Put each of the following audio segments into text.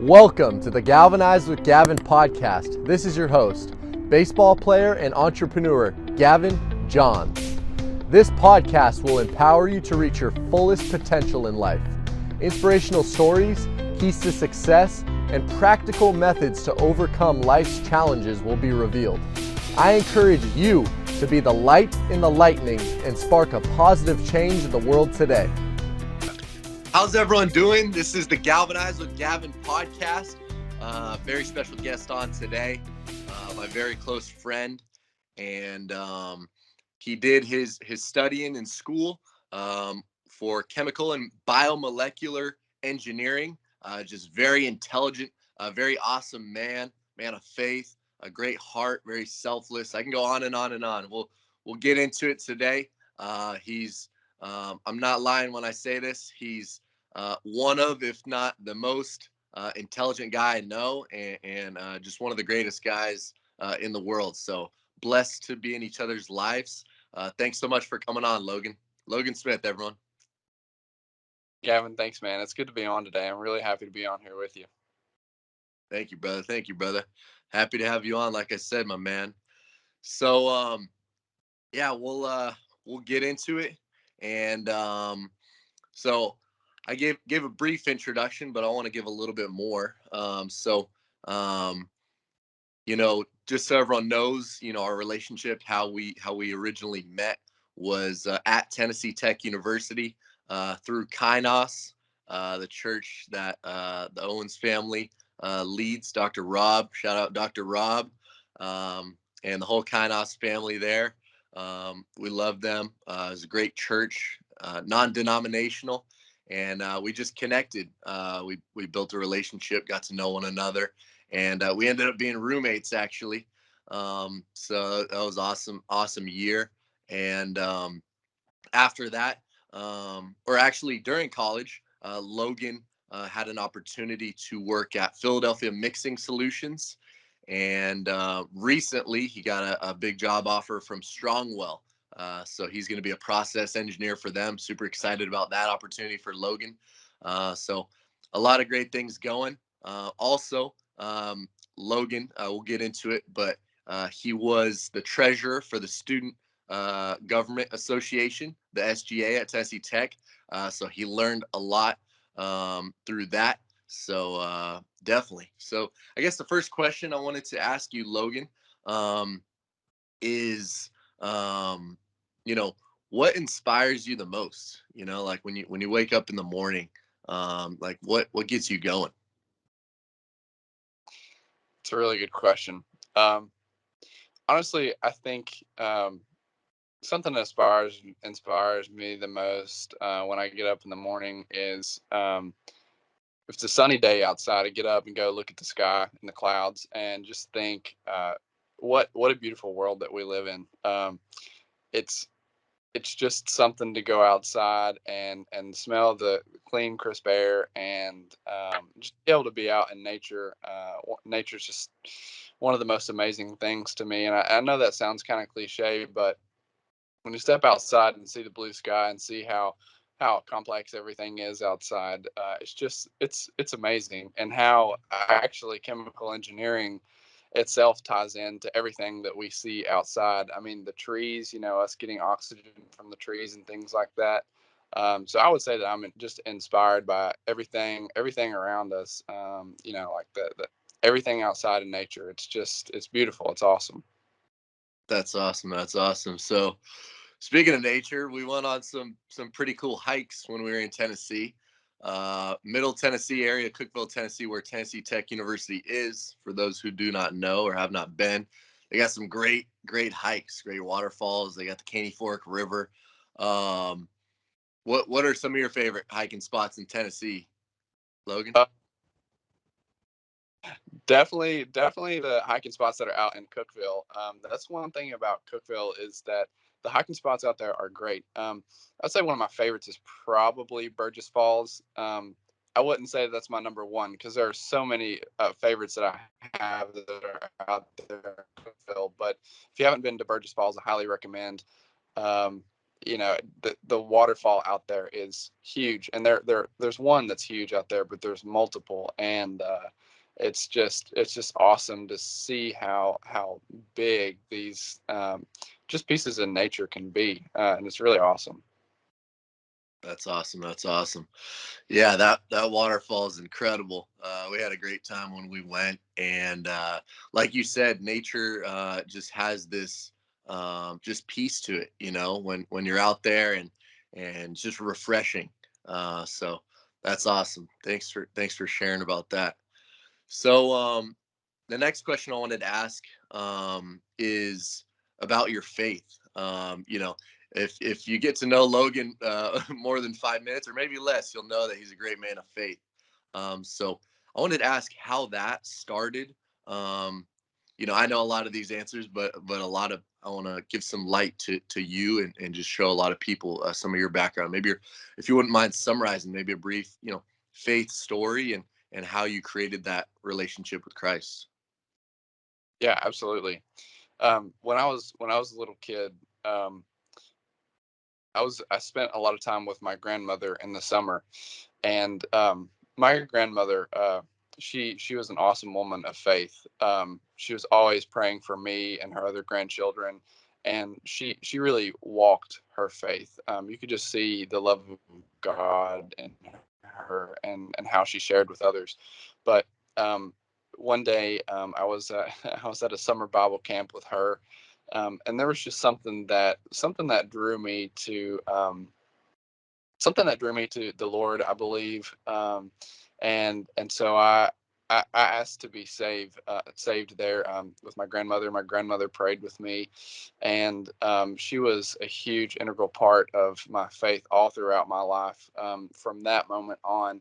Welcome to the Galvanize with Gavin podcast. This is your host, baseball player and entrepreneur, Gavin Johns. This podcast will empower you to reach your fullest potential in life. Inspirational stories, keys to success, and practical methods to overcome life's challenges will be revealed. I encourage you to be the light in the lightning and spark a positive change in the world today. How's everyone doing? This is the Galvanize with Gavin podcast. Very special guest on today, my very close friend, and he did his studying in school for chemical and biomolecular engineering. Just very intelligent, very awesome man of faith, a great heart, very selfless. I can go on and on and on. We'll get into it today. I'm not lying when I say this. He's one of, if not the most intelligent guy I know, and just one of the greatest guys in the world. So blessed to be in each other's lives. Thanks so much for coming on, Logan. Logan Smith, everyone. Gavin, thanks, man. It's good to be on today. I'm really happy to be on here with you. Thank you, brother. Thank you, brother. Happy to have you on, like I said, my man. So, yeah, we'll get into it. And so I gave a brief introduction, but I want to give a little bit more. Just so everyone knows, our relationship, how we originally met was at Tennessee Tech University through Kainos, the church that the Owens family leads. Dr. Rob, shout out Dr. Rob, and the whole Kainos family there. We love them. It was a great church, non-denominational, and we just connected. We built a relationship, got to know one another, and we ended up being roommates actually. So that was awesome year. And after that, or actually during college, Logan had an opportunity to work at Philadelphia Mixing Solutions. And recently he got a big job offer from Strongwell. So he's going to be a process engineer for them. Super excited about that opportunity for Logan. So a lot of great things going. Also, Logan, we'll get into it, but he was the treasurer for the Student Government Association, the SGA at Tennessee Tech. So he learned a lot through that. So definitely. So I guess the first question I wanted to ask you, Logan, is, what inspires you the most? Like when you wake up in the morning, like what gets you going? It's a really good question. Honestly, I think something that inspires me the most when I get up in the morning is if it's a sunny day outside, I get up and go look at the sky and the clouds and just think, what a beautiful world that we live in. It's just something to go outside and smell the clean, crisp air and just be able to be out in nature. Nature's just one of the most amazing things to me. And I know that sounds kind of cliche, but when you step outside and see the blue sky and see how complex everything is outside, it's amazing. And how actually chemical engineering itself ties into everything that we see outside. I mean, the trees, us getting oxygen from the trees and things like that. So I would say that I'm just inspired by everything around us. Like the everything outside in nature. It's beautiful. It's awesome. That's awesome. That's awesome. So speaking of nature, we went on some pretty cool hikes when we were in Tennessee. Middle Tennessee area, Cookeville, Tennessee, where Tennessee Tech University is. For those who do not know or have not been, they got some great hikes, great waterfalls. They got the Caney Fork River. What are some of your favorite hiking spots in Tennessee, Logan? Definitely the hiking spots that are out in Cookeville. That's one thing about Cookeville is that the hiking spots out there are great. I'd say one of my favorites is probably Burgess Falls. I wouldn't say that's my number one because there are so many favorites that I have that are out there in Cookeville. But if you haven't been to Burgess Falls, I highly recommend. the waterfall out there is huge, and there's one that's huge out there, but there's multiple, and it's just awesome to see how big these just pieces of nature can be, and it's really awesome. That's awesome. That's awesome. Yeah, that waterfall is incredible. We had a great time when we went, and like you said, nature just has this just peace to it. When you're out there, and just refreshing. So that's awesome. Thanks for sharing about that. So the next question I wanted to ask is about your faith. If you get to know Logan more than 5 minutes or maybe less, you'll know that he's a great man of faith. So I wanted to ask how that started. Um, I know a lot of these answers, but a lot of I want to give some light to you, and just show a lot of people some of your background. Maybe if you wouldn't mind summarizing, maybe a brief, faith story, and how you created that relationship with Christ. Yeah, absolutely. When I was a little kid, um, I spent a lot of time with my grandmother in the summer, and my grandmother, she was an awesome woman of faith. She was always praying for me and her other grandchildren, and she really walked her faith. You could just see the love of God in her, and how she shared with others. But um, one day, I was I was at a summer Bible camp with her, and there was just something that drew me to. Something that drew me to the Lord, I believe, and so I asked to be saved there, with my grandmother. My grandmother prayed with me, and she was a huge integral part of my faith all throughout my life, from that moment on.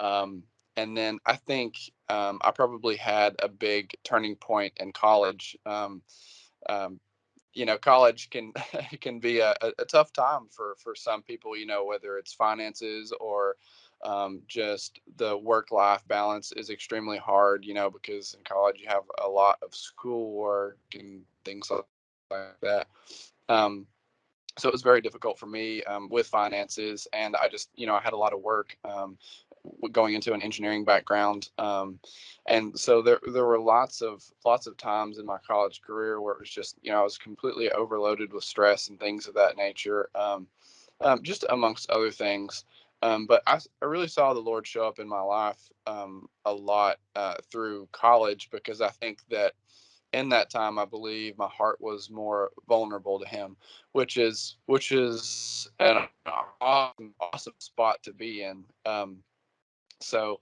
Um, and then I think I probably had a big turning point in college. Um, college can can be a tough time for some people, whether it's finances or just the work life balance is extremely hard, because in college you have a lot of schoolwork and things like that. um, so it was very difficult for me, with finances, and I had a lot of work, going into an engineering background, and so there were lots of times in my college career where it was just, I was completely overloaded with stress and things of that nature, just amongst other things. But I really saw the Lord show up in my life, a lot, through college, because I think that in that time, I believe my heart was more vulnerable to him, which is an awesome spot to be in. So,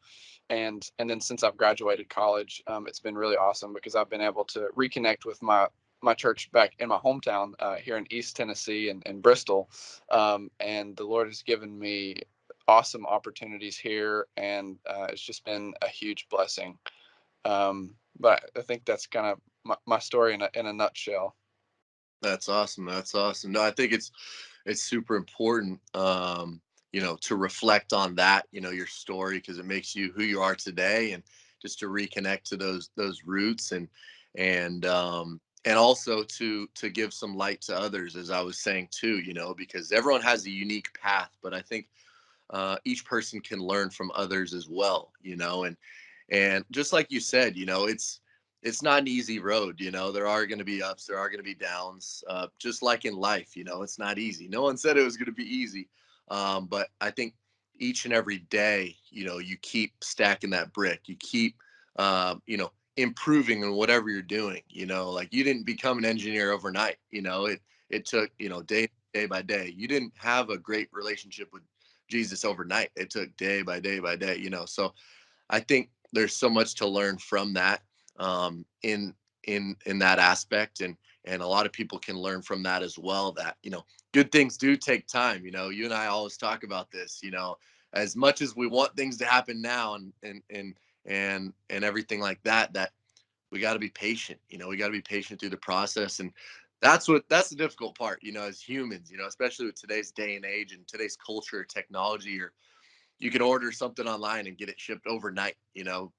and then since I've graduated college, it's been really awesome because I've been able to reconnect with my church back in my hometown, here in East Tennessee and Bristol, and the Lord has given me awesome opportunities here, and it's just been a huge blessing. But I think that's kind of my story in a nutshell. That's awesome. That's awesome. No, I think it's super important, to reflect on that, your story, because it makes you who you are today, and just to reconnect to those roots, and also to give some light to others, as I was saying too, because everyone has a unique path, but I think each person can learn from others as well, and just like you said, it's not an easy road. There are going to be ups, there are going to be downs, just like in life. It's not easy. No one said it was going to be easy, but I think each and every day, you keep stacking that brick, you keep improving in whatever you're doing. Like, you didn't become an engineer overnight. It took, day by day. You didn't have a great relationship with Jesus overnight. It took day by day by day. So I think there's so much to learn from that, in that aspect, and a lot of people can learn from that as well. That, good things do take time. You and I always talk about this. As much as we want things to happen now, and everything like that, that we got to be patient. We got to be patient through the process, and that's the difficult part. As humans, especially with today's day and age and today's culture, technology, or you can order something online and get it shipped overnight.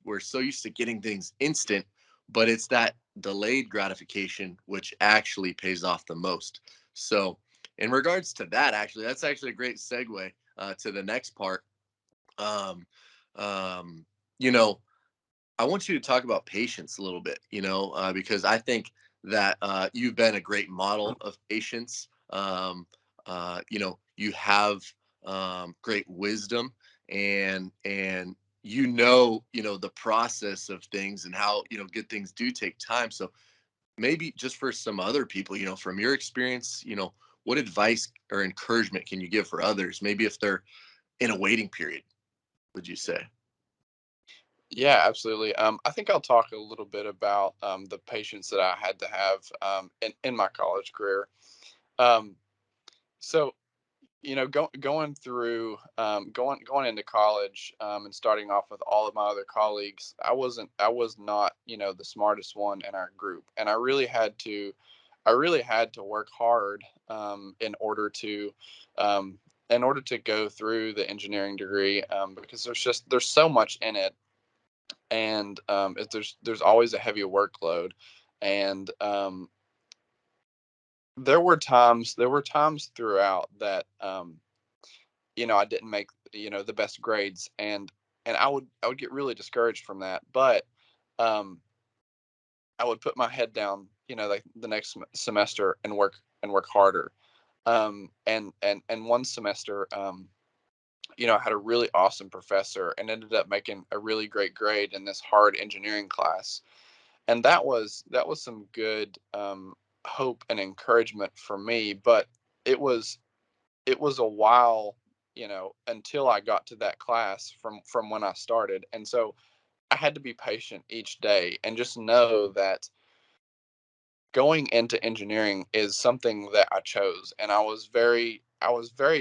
We're so used to getting things instant, but it's that delayed gratification which actually pays off the most. So In regards to that, actually, that's actually a great segue to the next part. Um, um, you know, I want you to talk about patience a little bit, because I think that you've been a great model of patience. You have great wisdom, and the process of things and how good things do take time. So maybe just for some other people, from your experience, what advice or encouragement can you give for others? Maybe if they're in a waiting period, would you say? Yeah, absolutely. I think I'll talk a little bit about the patience that I had to have in my college career. Um, so going through going into college and starting off with all of my other colleagues, I was not the smartest one in our group, and I really had to work hard um, in order to go through the engineering degree, because there's so much in it, and there's always a heavy workload, and there were times throughout that I didn't make the best grades, and I would get really discouraged from that. But um, I would put my head down, like the next semester, and work harder. And one semester, I had a really awesome professor and ended up making a really great grade in this hard engineering class, and that was some good hope and encouragement for me. But it was it was a while, until I got to that class from when I started. And so I had to be patient each day and just know that going into engineering is something that I chose, and I was very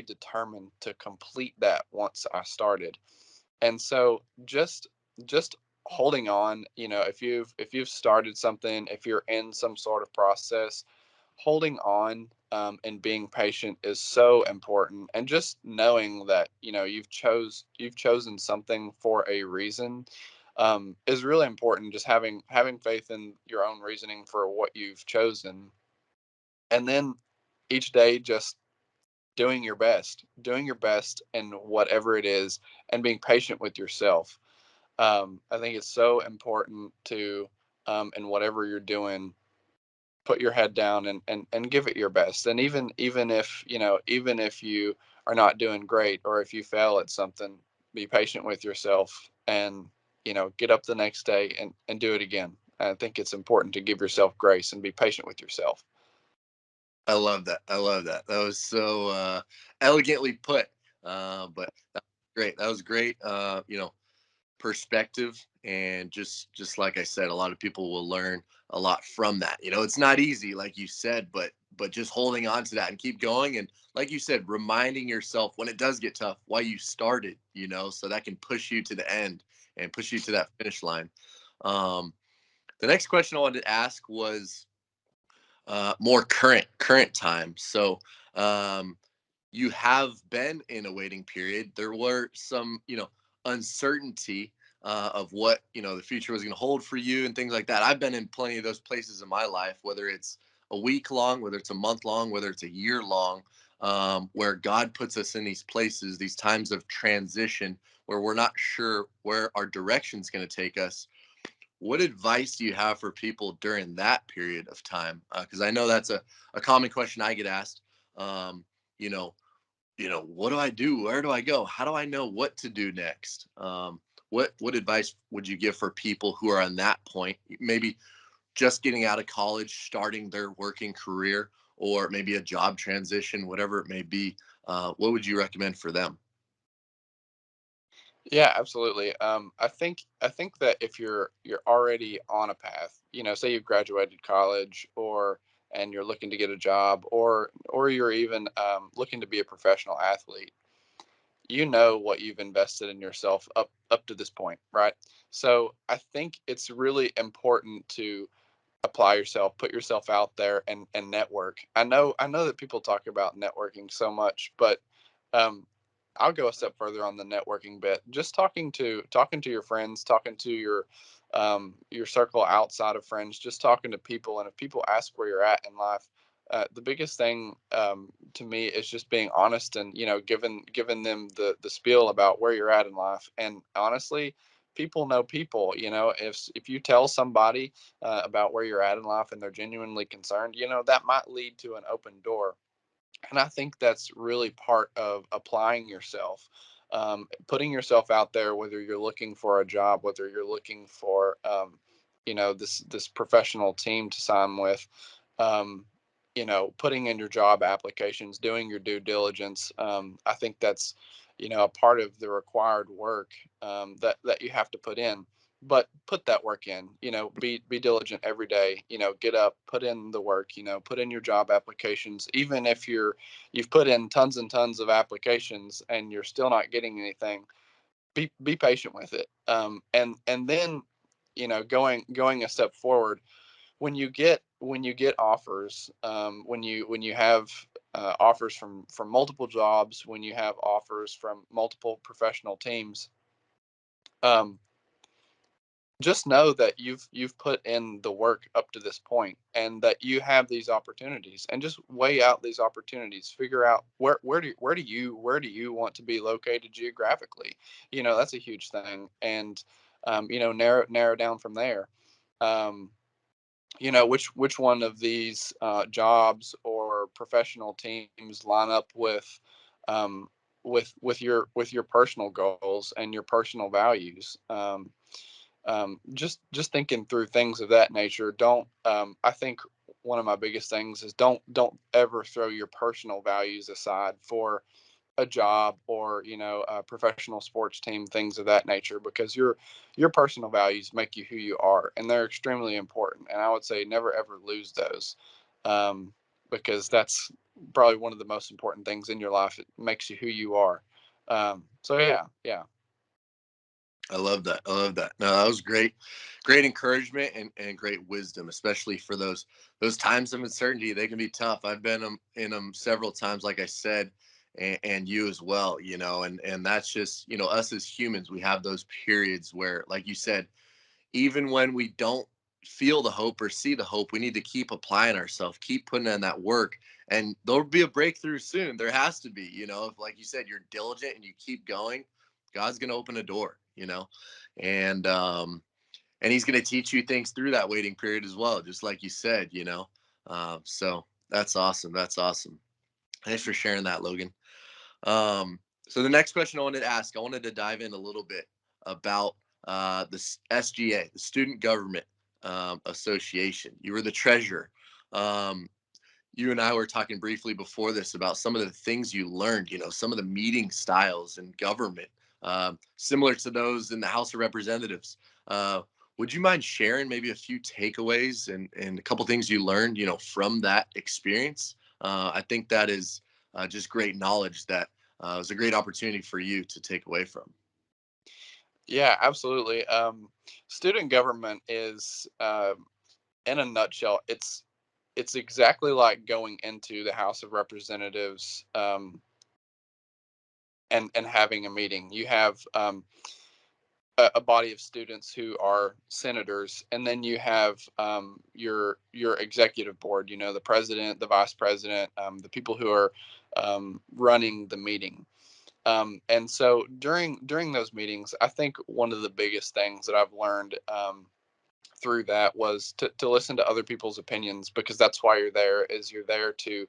determined to complete that once I started. And so just holding on, if you've started something, if you're in some sort of process, holding on and being patient is so important. And just knowing that you've chosen something for a reason is really important. Just having faith in your own reasoning for what you've chosen, and then each day just doing your best in whatever it is, and being patient with yourself. I think it's so important to, in whatever you're doing, put your head down and give it your best. And even if you are not doing great, or if you fail at something, be patient with yourself, and get up the next day and do it again. I think it's important to give yourself grace and be patient with yourself. I love that. I love that. That was so elegantly put. But that was great. That was great. Perspective, and just like I said, a lot of people will learn a lot from that. It's not easy, like you said, but just holding on to that and keep going. And like you said, reminding yourself when it does get tough why you started. So that can push you to the end and push you to that finish line. Um, the next question I wanted to ask was more current time. So um, you have been in a waiting period. There were some, uncertainty of what the future was going to hold for you and things like that. I've been in plenty of those places in my life, whether it's a week long, whether it's a month long, whether it's a year long, where God puts us in these places, these times of transition where we're not sure where our direction's going to take us. What advice do you have for people during that period of time? Because I know that's a common question I get asked. Um, you know, what do I do? Where do I go? How do I know what to do next? What advice would you give for people who are on that point? Maybe just getting out of college, starting their working career, or maybe a job transition, whatever it may be. What would you recommend for them? Yeah, absolutely. I think that if you're already on a path, say you've graduated college, or and you're looking to get a job, or you're even looking to be a professional athlete, you know what you've invested in yourself up to this point, right? So I think it's really important to apply yourself, put yourself out there, and network. I know that people talk about networking so much, but um, I'll go a step further on the networking bit. Just talking to your friends, talking to your circle outside of friends, just talking to people. And if people ask where you're at in life, the biggest thing to me is just being honest and giving them the spiel about where you're at in life. And honestly, people know people. If you tell somebody about where you're at in life and they're genuinely concerned, that might lead to an open door. And I think that's really part of applying yourself, putting yourself out there, whether you're looking for a job, whether you're looking for this professional team to sign with, um, putting in your job applications, doing your due diligence. I think that's a part of the required work that you have to put in. But put that work in. Be diligent every day. Get up, put in the work. Put in your job applications. Even if you've put in tons and tons of applications and you're still not getting anything, be patient with it. And then going a step forward, when you get offers, when you have offers from multiple jobs, when you have offers from multiple professional teams, um, just know that you've put in the work up to this point and that you have these opportunities, and just weigh out these opportunities. Figure out where do you want to be located geographically. That's a huge thing. And narrow down from there. um, which one of these jobs or professional teams line up um, with your personal goals and your personal values. Just thinking through things of that nature. Don't I think one of my biggest things is don't ever throw your personal values aside for a job or a professional sports team, things of that nature, because your personal values make you who you are, and they're extremely important. And I would say never ever lose those, um, because that's probably one of the most important things in your life. It makes you who you are. So yeah, yeah. I love that. I love that. No, that was great, great encouragement and great wisdom, especially for those times of uncertainty. They can be tough. I've been in them several times, like I said, and you as well. And that's just us as humans. We have those periods where, like you said, even when we don't feel the hope or see the hope, we need to keep applying ourselves, keep putting in that work, and there'll be a breakthrough soon. There has to be, if, like you said, you're diligent and you keep going, God's going to open a door, and he's going to teach you things through that waiting period as well, just like you said. So that's awesome. That's awesome. Thanks for sharing that, Logan. So the next question I wanted to ask, I wanted to dive in a little bit about the SGA, the Student Government Association. You were the treasurer. Um, you and I were talking briefly before this about some of the things you learned, some of the meeting styles in government, similar to those in the House of Representatives. Uh, would you mind sharing maybe a few takeaways and a couple things you learned, from that experience? I think that is just great knowledge that was a great opportunity for you to take away from. Yeah, absolutely. Student government is, in a nutshell, it's exactly like going into the House of Representatives, and having a meeting. You have a body of students who are senators, and then you have your executive board. The president, the vice president, the people who are running the meeting. And so during those meetings, I think one of the biggest things that I've learned through that was to listen to other people's opinions, because that's why you're there. Is you're there to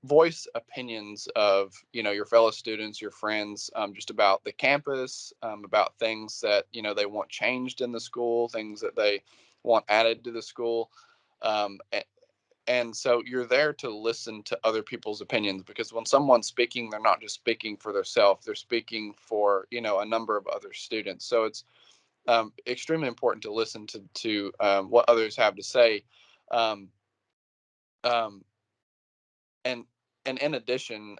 voice opinions of your fellow students, your friends, just about the campus, about things that they want changed in the school, things that they want added to the school. um, and so you're there to listen to other people's opinions, because when someone's speaking, they're not just speaking for themselves, they're speaking for a number of other students. So it's extremely important to listen to what others have to say. um, um, and and in addition,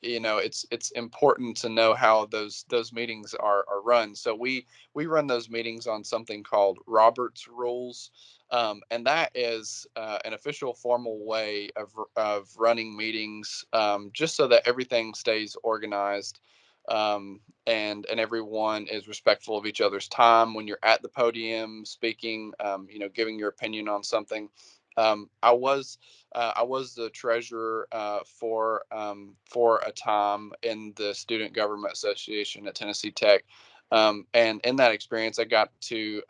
it's important to know how those meetings are run. So we run those meetings on something called Robert's Rules, and that is an official formal way of running meetings, just so that everything stays organized, and everyone is respectful of each other's time when you're at the podium speaking, giving your opinion on something. I was the treasurer for a time in the Student Government Association at Tennessee Tech, and in that experience, I got to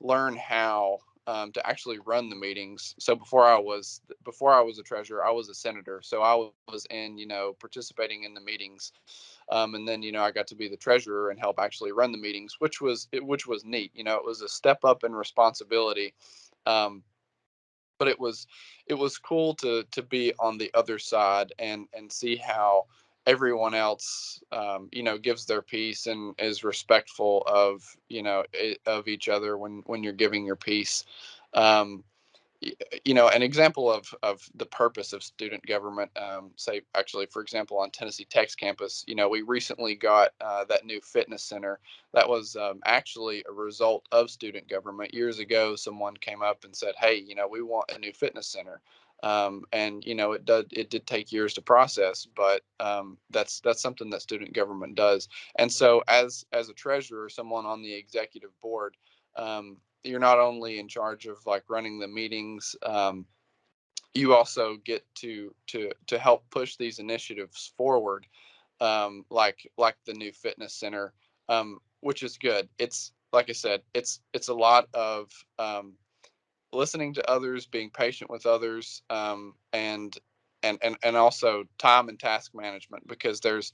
learn how to actually run the meetings. So before I was a treasurer, I was a senator. So I was in participating in the meetings, and then I got to be the treasurer and help actually run the meetings, which was neat. It was a step up in responsibility. Um, but it was cool to be on the other side and see how everyone else gives their piece and is respectful of of each other when you're giving your piece. um, an example of the purpose of student government, say actually for example on Tennessee Tech's campus, we recently got that new fitness center that was actually a result of student government. Years ago someone came up and said, hey, we want a new fitness center. And it did take years to process, but that's something that student government does. And so as a treasurer, someone on the executive board, you're not only in charge of like running the meetings, you also get to help push these initiatives forward, like the new fitness center, which is good. It's like I said, it's a lot of listening to others, being patient with others, and also time and task management, because there's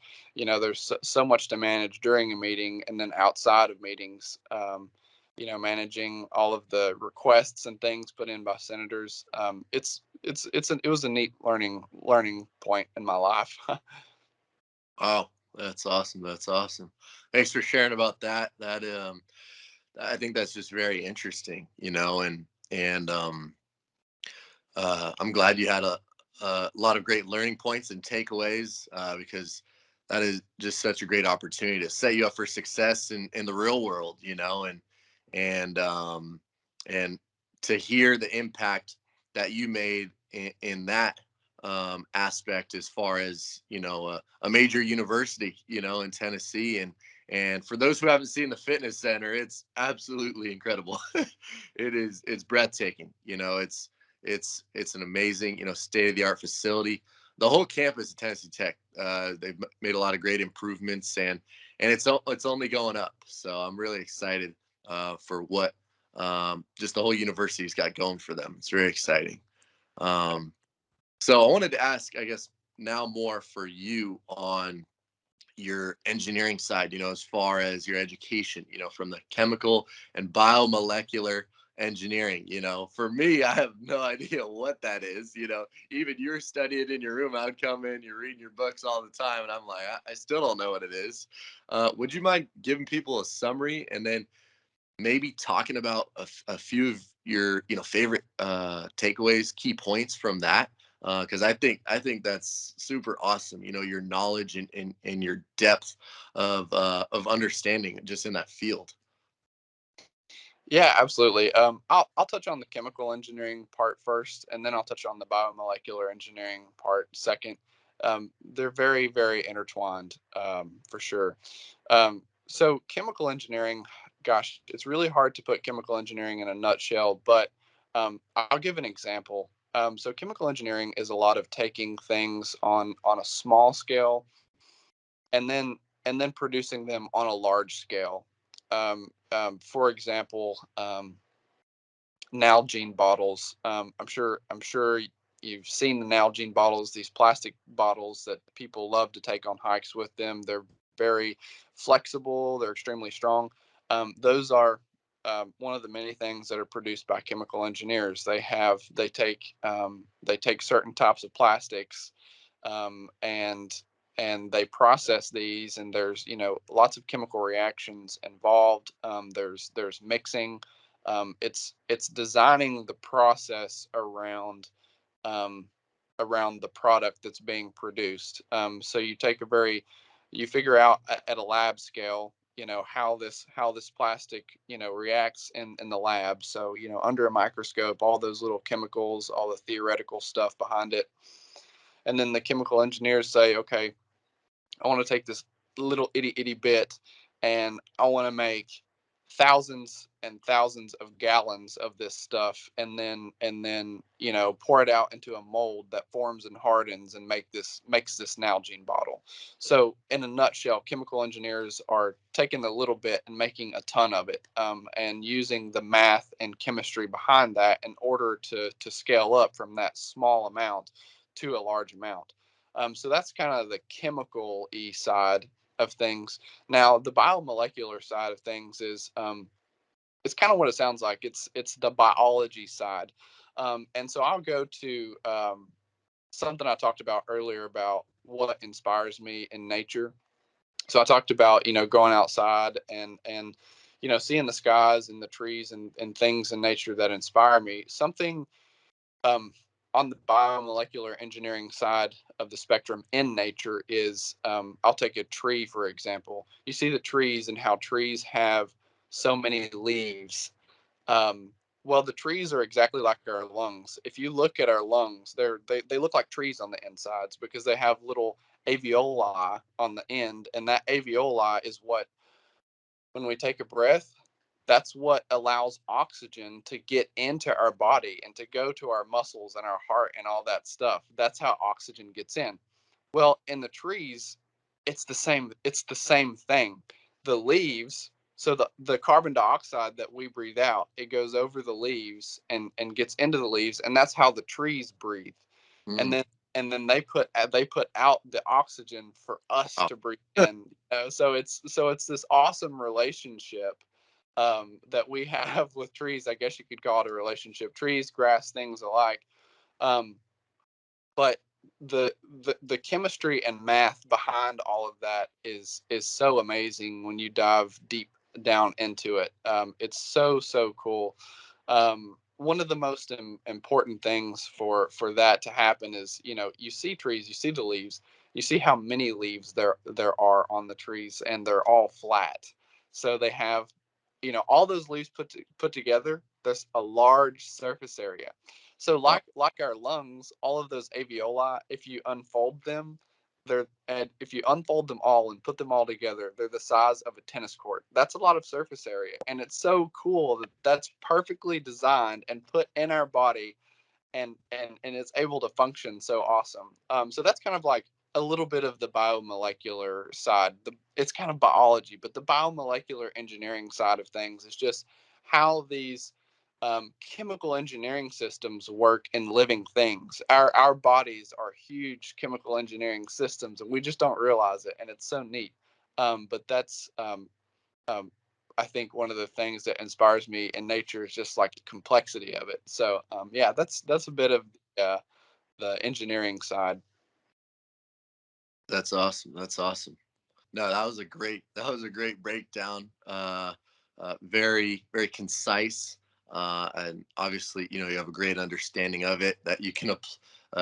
so much to manage during a meeting and then outside of meetings. Managing all of the requests and things put in by senators. It was a neat learning point in my life. Oh, that's awesome. That's awesome. Thanks for sharing about that. I think that's just very interesting, and I'm glad you had a lot of great learning points and takeaways, because that is just such a great opportunity to set you up for success in the real world, and and to hear the impact that you made in that aspect, as far as a major university, in Tennessee. And for those who haven't seen the fitness center, it's absolutely incredible. It's breathtaking. It's an amazing, state of the art facility. The whole campus of Tennessee Tech, they've made a lot of great improvements, and it's only going up. So I'm really excited for what just the whole university's got going for them. It's very exciting. Um, so I wanted to ask, I guess, now more for you on your engineering side, as far as your education, from the chemical and biomolecular engineering. For me, I have no idea what that is. Even you're studying in your room, I'd come in, you're reading your books all the time, and I'm like, I still don't know what it is. Would you mind giving people a summary, and then maybe talking about a few of your favorite takeaways, key points from that? Because I think that's super awesome. Your knowledge and your depth of understanding just in that field. Yeah, absolutely. I'll touch on the chemical engineering part first, and then I'll touch on the biomolecular engineering part second. They're very, very intertwined, for sure. So chemical engineering, gosh, it's really hard to put chemical engineering in a nutshell, but I'll give an example. So chemical engineering is a lot of taking things on a small scale and then producing them on a large scale. For example, Nalgene bottles. I'm sure you've seen the Nalgene bottles, these plastic bottles that people love to take on hikes with them. They're very flexible. They're extremely strong. Those are one of the many things that are produced by chemical engineers. They take certain types of plastics, and they process these, and there's lots of chemical reactions involved. There's mixing. It's designing the process um, around the product that's being produced. So you figure out at a lab scale, how this plastic reacts in the lab. So under a microscope, all those little chemicals, all the theoretical stuff behind it, and then the chemical engineers say, okay, I want to take this little itty itty bit, and I want to make thousands and thousands of gallons of this stuff, and then pour it out into a mold that forms and hardens and makes this Nalgene bottle. So in a nutshell, chemical engineers are taking a little bit and making a ton of it, and using the math and chemistry behind that in order to scale up from that small amount to a large amount. So that's kind of the chemical e side of things. Now, the biomolecular side of things is, it's kind of what it sounds like. It's the biology side, and so I'll go to, something I talked about earlier about what inspires me in nature. So I talked about, going outside and seeing the skies and the trees and things in nature that inspire me. Something, um, on the biomolecular engineering side of the spectrum in nature is, I'll take a tree for example. You see the trees and how trees have so many leaves. Um, well, the trees are exactly like our lungs. If you look at our lungs, they look like trees on the insides because they have little alveoli on the end, and that alveoli is what, when we take a breath, that's what allows oxygen to get into our body and to go to our muscles and our heart and all that stuff. That's how oxygen gets in. Well, in the trees, it's the same thing. The leaves, so the carbon dioxide that we breathe out, it goes over the leaves and gets into the leaves, and that's how the trees breathe. And Mm. then they put out the oxygen for us Wow. to breathe in. So it's this awesome relationship, that we have with trees. I guess you could call it a relationship. Trees, grass, things alike. Um, but the chemistry and math behind all of that is so amazing when you dive deep down into it. It's so cool. One of the most important things for that to happen is, you see trees, you see the leaves, you see how many leaves there are on the trees, and they're all flat. So they have, all those leaves put together. There's a large surface area. So Wow. like our lungs, all of those alveoli, if you unfold them, and if you unfold them all and put them all together, they're the size of a tennis court. That's a lot of surface area, and it's so cool that that's perfectly designed and put in our body, and it's able to function so awesome. So that's kind of like a little bit of the biomolecular side. It's kind of biology, but the biomolecular engineering side of things is just how these, chemical engineering systems work in living things. Our bodies are huge chemical engineering systems, and we just don't realize it, and it's so neat. But that's, um, I think one of the things that inspires me in nature is just like the complexity of it. So, yeah, that's a bit of the engineering side. That's awesome. That's awesome. No, that was a great breakdown. Very very concise, and obviously you have a great understanding of it that you can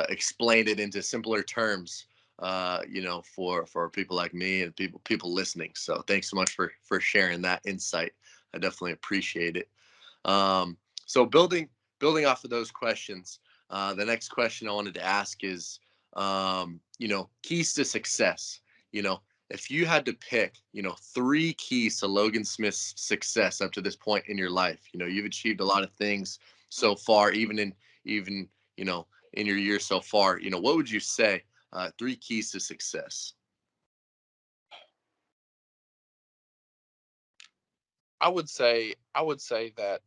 explain it into simpler terms. For people like me and people listening. So thanks so much for sharing that insight. I definitely appreciate it. Um, so building off of those questions, the next question I wanted to ask is, keys to success. You know, if you had to pick, three keys to Logan Smith's success up to this point in your life, you've achieved a lot of things so far, even in your years so far. What would you say? Three keys to success. I would say that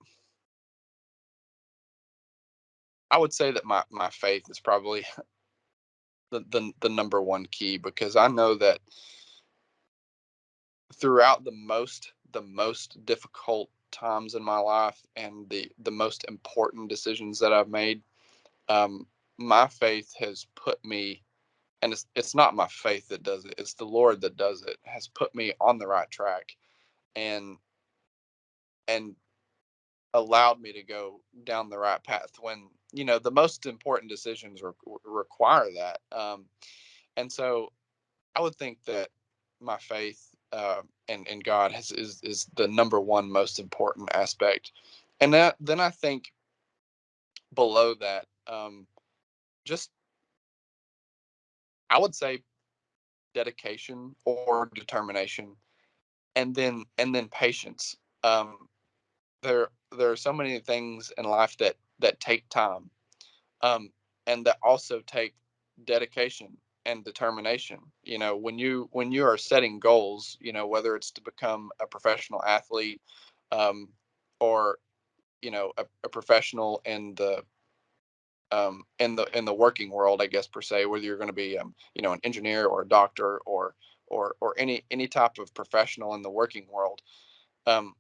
my faith is probably the number one key, because I know that throughout the most difficult times in my life and the most important decisions that I've made, my faith has put me, and it's not my faith that does it, it's the Lord that does it, has put me on the right track, and and allowed me to go down the right path when, the most important decisions require that. And so I would think that my faith, and God is the number one most important aspect, and then I think below that, just, I would say, dedication or determination, and then patience. um, there are so many things in life that take time, um, and that also take dedication and determination. When you are setting goals, whether it's to become a professional athlete, um, or a professional in the working world, I guess, per se, whether you're going to be an engineer or a doctor, or any type of professional in the working world. um,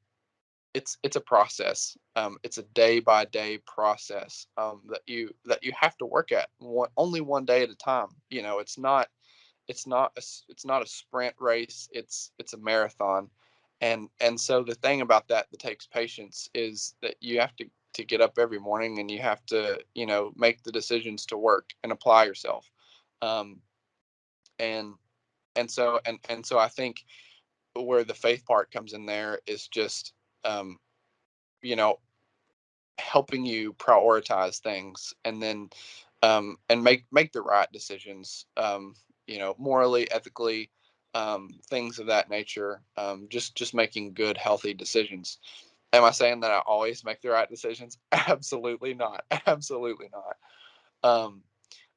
it's a process. It's a day by day process, that you have to work at only one day at a time. It's not a sprint race. It's a marathon. And so the thing about that takes patience is that you have to get up every morning, and you have to make the decisions to work and apply yourself. um and and so I think where the faith part comes in there is just um you know helping you prioritize things, and then and make the right decisions, morally, ethically, things of that nature. Just making good, healthy decisions. Am I saying that I always make the right decisions? Absolutely not. Absolutely not. um,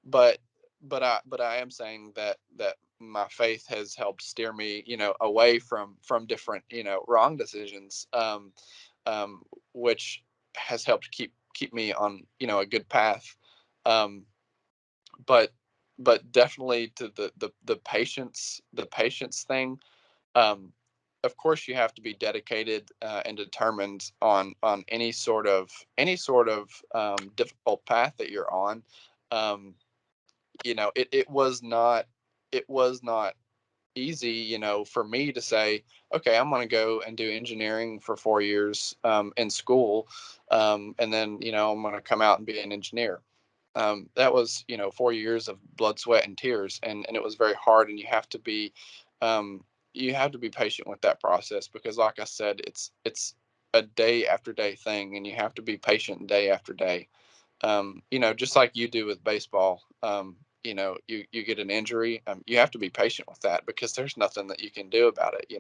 but but I am saying that my faith has helped steer me, away from different, wrong decisions, um, which has helped keep me on, a good path. Um, but but definitely to the patience thing. Um, of course, you have to be dedicated, and determined on any sort of difficult path that you're on. Um, it was not easy, for me to say, okay, I'm going to go and do engineering for 4 years, in school, and then I'm going to come out and be an engineer. That was 4 years of blood, sweat, and tears, and it was very hard. And um, you have to be patient with that process, because, like I said, it's a day after day thing, and you have to be patient day after day. Just like you do with baseball. You get an injury, you have to be patient with that, because there's nothing that you can do about it,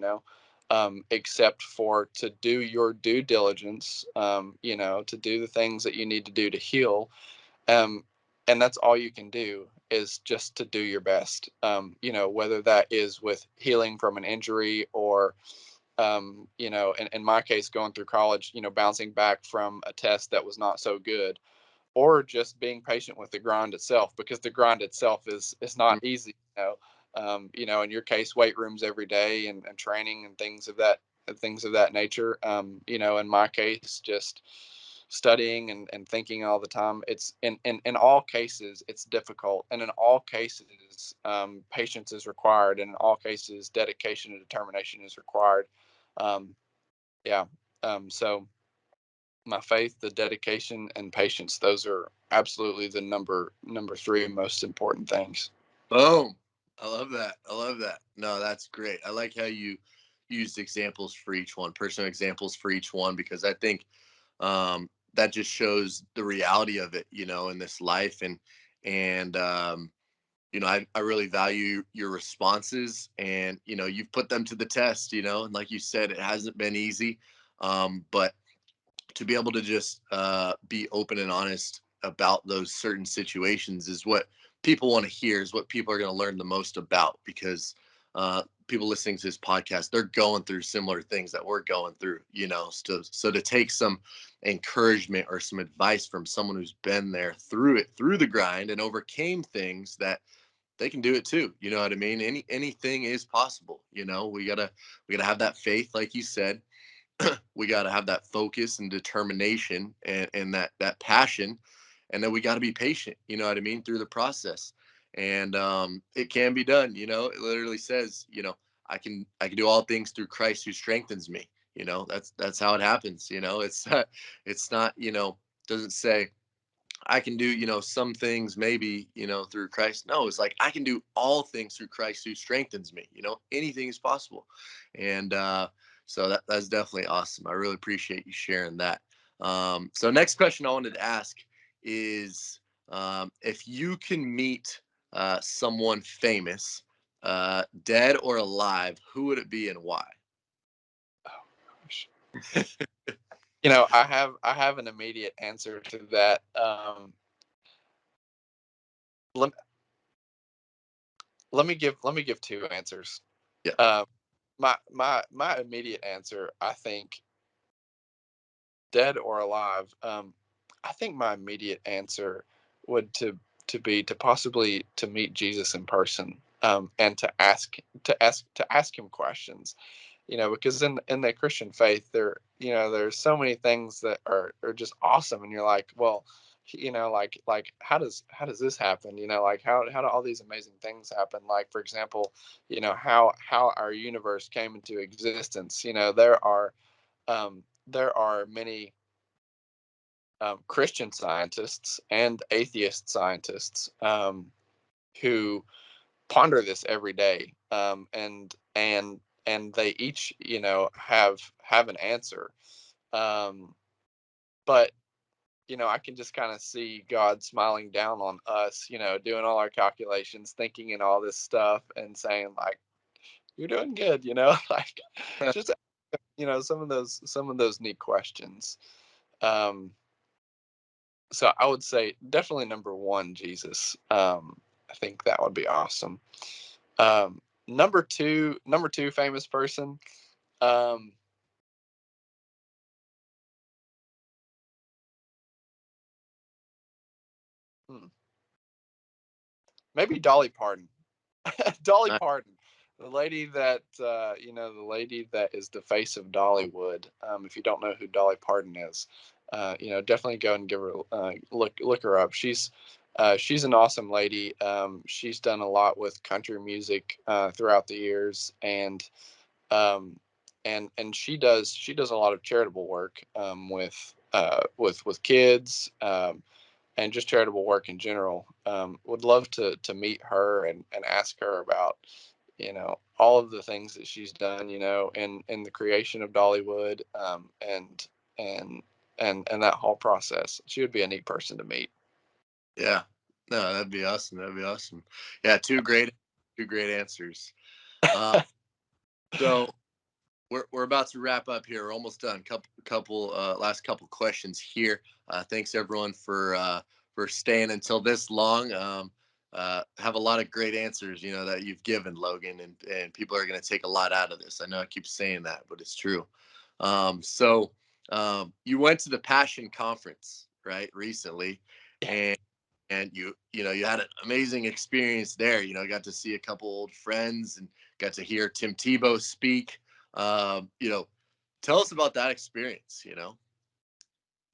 except for to do your due diligence, to do the things that you need to do to heal. Um, and that's all you can do, is just to do your best, whether that is with healing from an injury, or, in my case, going through college, bouncing back from a test that was not so good, or just being patient with the grind itself, because the grind itself is not easy. In your case, weight rooms every day, and training, and things of that nature. In my case, just studying and thinking all the time. It's in all cases it's difficult, and in all cases, patience is required, and in all cases dedication and determination is required. um, yeah. So my faith, the dedication, and patience, those are absolutely the number three most important things. Boom. I love that. I love that. No, that's great. I like how you used examples for each one, personal examples for each one, because I think that just shows the reality of it, in this life. And I really value your responses, and, you've put them to the test, and like you said, it hasn't been easy. But to be able to just be open and honest about those certain situations is what people want to hear, is what people are going to learn the most about, because people listening to this podcast, they're going through similar things that we're going through, so to take some encouragement or some advice from someone who's been there through it, through the grind, and overcame things, that they can do it too. You know what I mean? Anything is possible. We gotta have that faith, like you said. We got to have that focus and determination, and that passion, and then we got to be patient, you know what I mean, through the process. And it can be done. It literally says, I can do all things through Christ who strengthens me. That's how it happens. It's not, doesn't say I can do, some things maybe, through Christ. No, it's like I can do all things through Christ who strengthens me. Anything is possible. And so that's definitely awesome. I really appreciate you sharing that. So next question I wanted to ask is, if you can meet someone famous, dead or alive, who would it be and why? Oh gosh. I have an immediate answer to that. Let, let me give two answers. Yeah. Um, my immediate answer, I think, dead or alive. I think my immediate answer would to be to possibly to meet Jesus in person, and to ask him questions. Because in the Christian faith, there's so many things that are just awesome, and you're like, well, like how does this happen? Like how do all these amazing things happen? Like, for example, how our universe came into existence. There are many Christian scientists and atheist scientists, who ponder this every day, and they each have an answer, um, but I can just kind of see God smiling down on us, doing all our calculations, thinking and all this stuff, and saying like, "You're doing good," like just some of those neat questions. Um, so I would say definitely number one, Jesus. I think that would be awesome. Number two famous person. Um, hmm, Maybe Dolly Parton. Dolly Nice. Parton, the lady that is the face of Dollywood. If you don't know who Dolly Parton is, definitely go and give her look her up. She's an awesome lady. She's done a lot with country music throughout the years, um, and she does a lot of charitable work, with kids, and just charitable work in general. Would love to meet her and ask her about all of the things that she's done, in the creation of Dollywood, and and that whole process. She would be a neat person to meet. Yeah. No, that'd be awesome. That'd be awesome. Yeah, two great answers. Uh, so we're about to wrap up here. We're almost done. Couple last couple questions here. Thanks everyone for staying until this long. Have a lot of great answers, that you've given, Logan, and people are going to take a lot out of this. I know I keep saying that, but it's true. So you went to the Passion Conference, right, recently, Yeah. and you had an amazing experience there. Got to see a couple old friends and got to hear Tim Tebow speak. Tell us about that experience.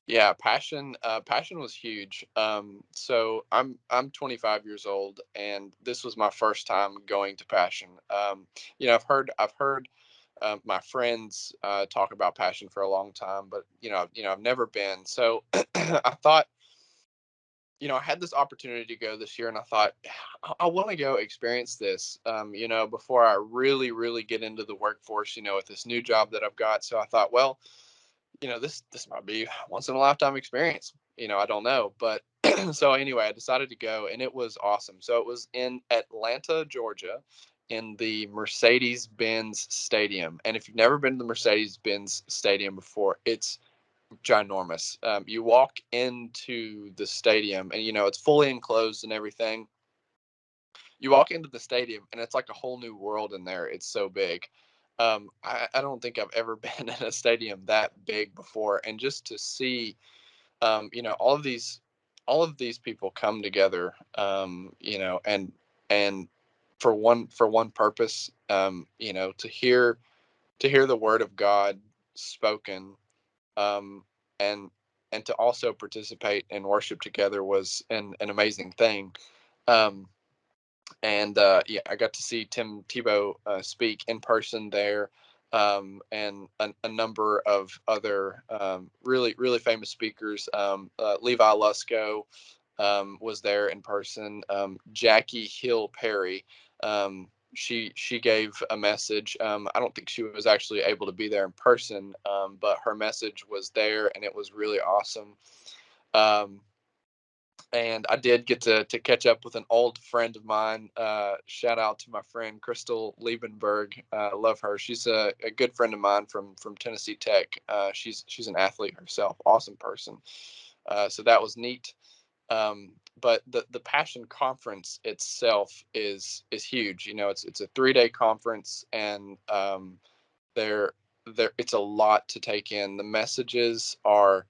Yeah, passion was huge. So I'm 25 years old, and this was my first time going to Passion. I've heard my friends talk about Passion for a long time, but I've never been. So I thought, I had this opportunity to go this year, and I thought, I want to go experience this, before I really, really get into the workforce, with this new job that I've got. So I thought, well, this might be once in a lifetime experience. I don't know, but so anyway, I decided to go, and it was awesome. So it was in Atlanta, Georgia, in the Mercedes-Benz Stadium. And if you've never been to the Mercedes-Benz Stadium before, it's ginormous. You walk into the stadium, and it's fully enclosed and everything. You walk into the stadium, and it's like a whole new world in there. It's so big. I don't think I've ever been in a stadium that big before, and just to see, all of these people come together, and for one purpose, to hear the word of God spoken, um, and and to also participate and worship together was an amazing thing. Um, and yeah, I got to see Tim Tebow speak in person there, and a number of other really really famous speakers. Levi Lusko was there in person. Jackie Hill Perry. She gave a message. I don't think she was actually able to be there in person, but her message was there, and it was really awesome. Um, And I did get to catch up with an old friend of mine. Shout out to my friend Crystal Liebenberg. Love her. She's a good friend of mine from Tennessee Tech. She's an athlete herself. Awesome person. So that was neat. But the Passion Conference itself is huge. You know, it's a 3-day conference, and there it's a lot to take in. The messages are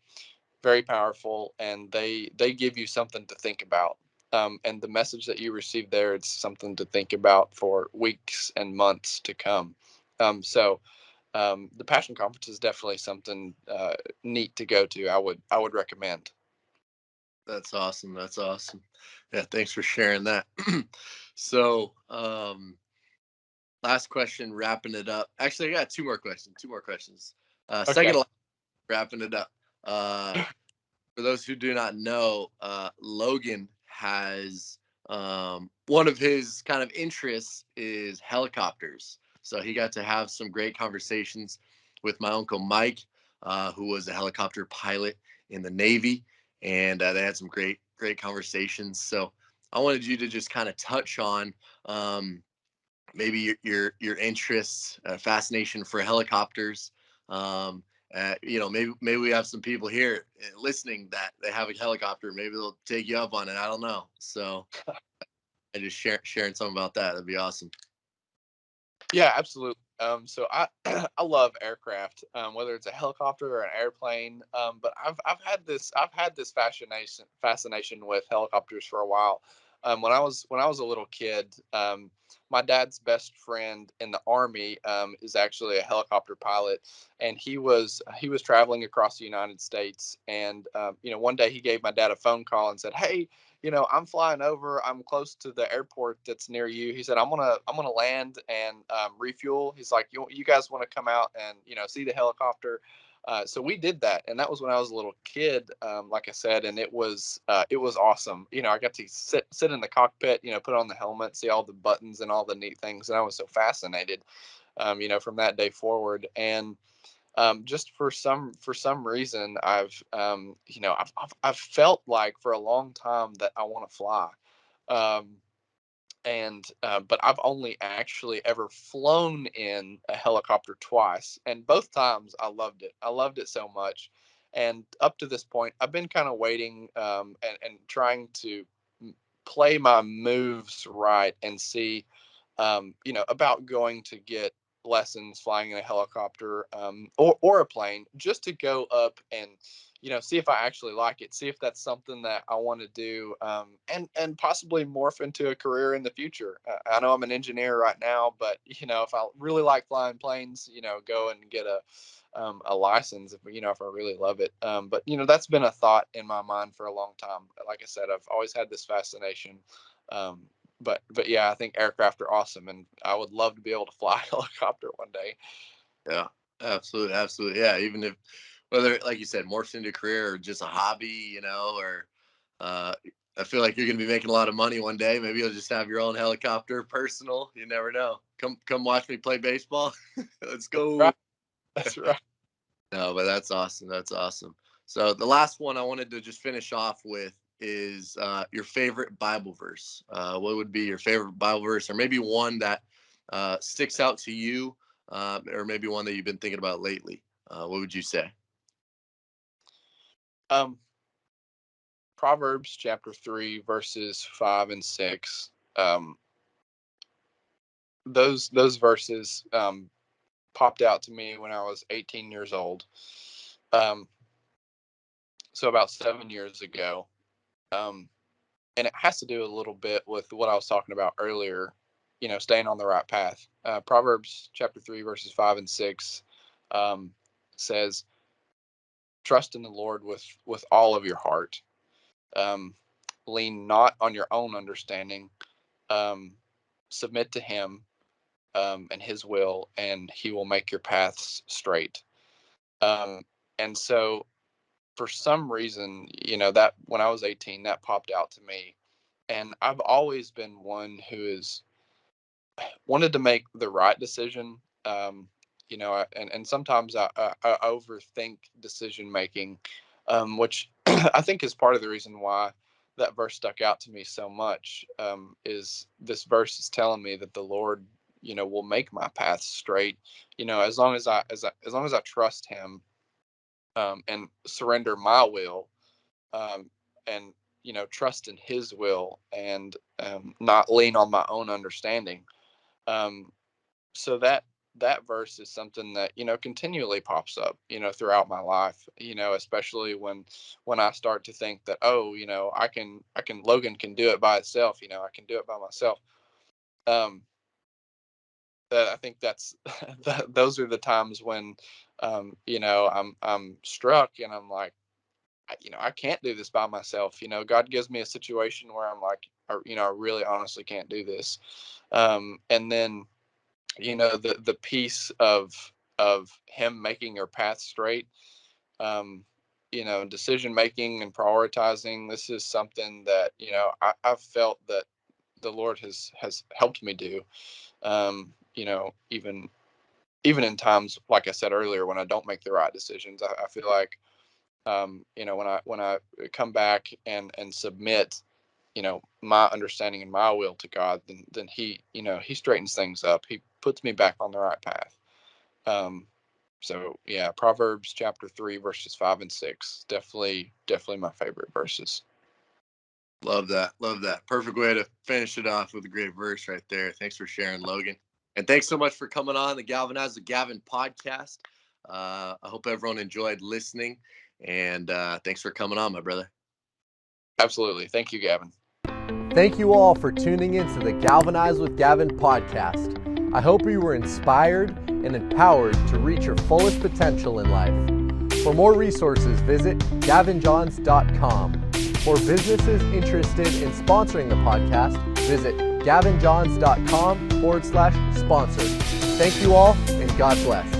very powerful, and they give you something to think about. And the message that you receive there, it's something to think about for weeks and months to come. So the Passion Conference is definitely something neat to go to. I would recommend. That's awesome. That's awesome. Yeah, thanks for sharing that. So, last question, wrapping it up. Actually, I got two more questions. Two more questions. Okay. Second, wrapping it up. For those who do not know, Logan has one of his kind of interests is helicopters. So he got to have some great conversations with my uncle Mike, who was a helicopter pilot in the Navy, and they had some great conversations. So I wanted you to just kind of touch on maybe your interests, fascination for helicopters. Maybe we have some people here listening that they have a helicopter. Maybe they'll take you up on it. I don't know. So I just sharing something about that. That'd be awesome. Yeah, absolutely. So I I love aircraft, whether it's a helicopter or an airplane. But I've had this fascination with helicopters for a while. When I was a little kid, my dad's best friend in the army is actually a helicopter pilot, and he was traveling across the United States. And one day he gave my dad a phone call and said, "Hey, I'm flying over. I'm close to the airport that's near you." He said, I'm gonna land and refuel. He's like, you guys want to come out and see the helicopter? So we did that, and that was when I was a little kid, like I said, and it was awesome. I got to sit in the cockpit, put on the helmet, see all the buttons and all the neat things, and I was so fascinated, from that day forward. And just for some reason, I've felt like for a long time that I want to fly. Um, and But I've only actually ever flown in a helicopter twice, and both times I loved it. I loved it so much, and up to this point, I've been kind of waiting, and trying to play my moves right and see, about going to get lessons flying in a helicopter, or a plane, just to go up and see if I actually like it, see if that's something that I want to do, and possibly morph into a career in the future. I know I'm an engineer right now, but if I really like flying planes, go and get a license if I really love it. But that's been a thought in my mind for a long time. Like I said, I've always had this fascination. Um, but yeah, I think aircraft are awesome, and I would love to be able to fly a helicopter one day. Yeah, absolutely, absolutely. Yeah, even if whether, like you said, morphs into a career or just a hobby, or uh, I feel like you're going to be making a lot of money one day. Maybe you'll just have your own helicopter, personal. You never know. Come watch me play baseball. Let's go. Right, that's right. No, but that's awesome. That's awesome. So the last one I wanted to just finish off with is your favorite Bible verse. What would be your favorite Bible verse, or maybe one that sticks out to you, or maybe one that you've been thinking about lately? What would you say? Um, Proverbs chapter 3, verses 5 and 6. Those verses popped out to me when I was 18 years old. Um, so about 7 years ago. Um, and it has to do a little bit with what I was talking about earlier, staying on the right path. Proverbs chapter 3, verses 5 and 6 um, says, "Trust in the Lord with all of your heart. Um, Lean not on your own understanding. Um, Submit to Him, and His will, and He will make your paths straight." Um, and so, for some reason, that when I was 18, that popped out to me, and I've always been one who is wanted to make the right decision. And sometimes I overthink decision making, which I think is part of the reason why that verse stuck out to me so much, is this verse is telling me that the Lord, will make my path straight, as long as as long as I trust Him, and surrender my will, um, and trust in His will, and not lean on my own understanding. Um, so that verse is something that continually pops up throughout my life, especially when I start to think that, oh, I can Logan can do it by itself, I can do it by myself. um that I think that's those are the times when I'm struck, and I'm like, I can't do this by myself. God gives me a situation where I'm like, I really honestly can't do this. And then the piece of Him making your path straight, um decision making and prioritizing. This is something that I've felt that the Lord has helped me do, even in times, like I said earlier, when I don't make the right decisions. I feel like, when I come back and submit my understanding and my will to God, then He straightens things up. He puts me back on the right path. um so yeah, Proverbs chapter 3 verses 5 and 6, definitely my favorite verses. Love that. Love that. Perfect way to finish it off with a great verse right there. Thanks for sharing, Logan. And thanks so much for coming on the Galvanize with Gavin podcast. I hope everyone enjoyed listening. And thanks for coming on, my brother. Absolutely, thank you, Gavin. Thank you all for tuning in to the Galvanize with Gavin podcast. I hope you were inspired and empowered to reach your fullest potential in life. For more resources, visit gavinjohns.com. For businesses interested in sponsoring the podcast, visit gavinjohns.com/sponsor. Thank you all, and God bless.